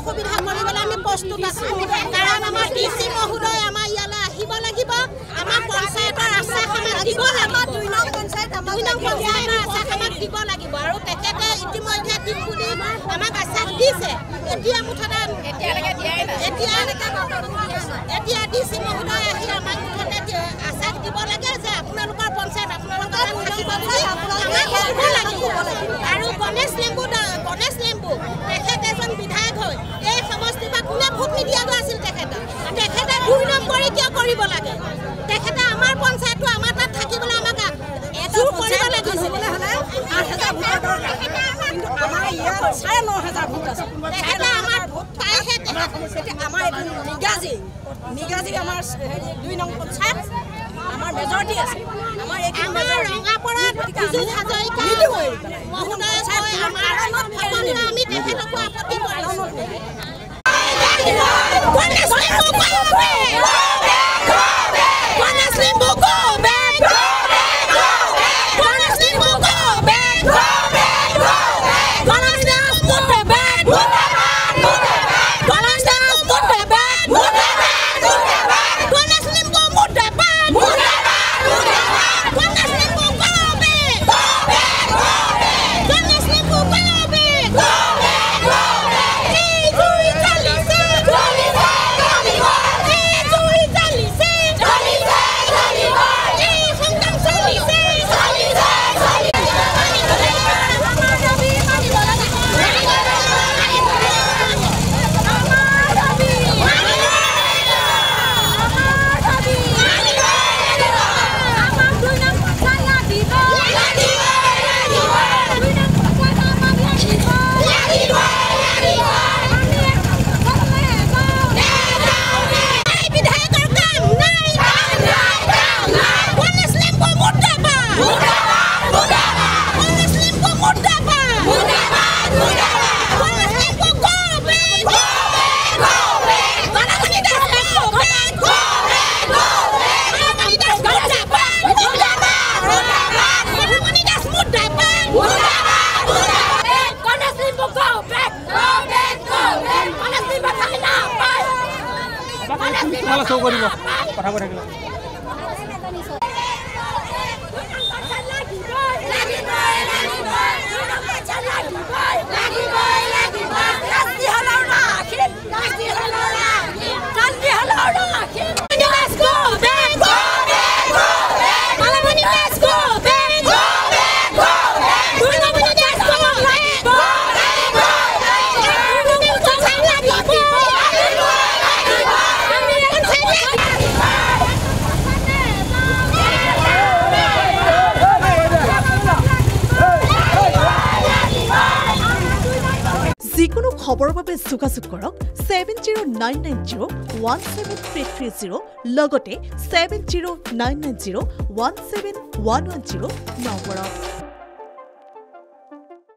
সুবিধা কৰিবলৈ আমি প্ৰস্তুত আছো কাৰণ আমাৰ ডিসি মহোদয় আমাৰ ইয়ালৈ আহিব লাগিব আমাৰ পঞ্চায়তৰ আশা আমাক দিব লাগিব 2 নং পঞ্চায়তৰ আশা আমাক দিব লাগিব আৰু তেখেতে ইতিমধ্যে দিম বুলি আমাক আশা দিছে এতিয়া মুঠতে এতিয়ালৈকে দিয়াই নাই এতিয়া ডিসি মহোদয় আহি আমাক মুঠতে আশা দিব লাগে যে আপোনালোকৰ পঞ্চায়ত আপোনালোকৰ থাকিব বুলি আমাক দিব লাগিব আৰু গণেশ লেম্বু তেখেতে এজন বিধায়ক হয় এই সমষ্টিৰ পৰা কোনে ভোট নিদিয়াটো আছিল তেখেতে 2 নম্বৰী কিয় কৰিব লাগে তেখেতে আমাৰ পঞ্চায়তটো আমাৰ তাত থাকিবলৈ আমাক এজোৰ কৰিব লাগিছিল 8000 ভোট দৰকাৰ কিন্তু আমাৰ ইয়াত 9500 ভোট আছে তেখেতে আমাৰ ভোট পাইহে আমাৰ নিগাজি আমাৰ 2 নং পঞ্চায়ত আমাৰ মেজৰিটি আছে আমাৰ ৰঙাপৰাত কিছু হাজৰিকা মহোদয় হয় আমাৰ আমি তেখেতকো আপত্তি কৰিছো খবৰৰ বাবে যোগাযোগ কৰক 7099017330 লগতে 7099017110 নম্বৰত।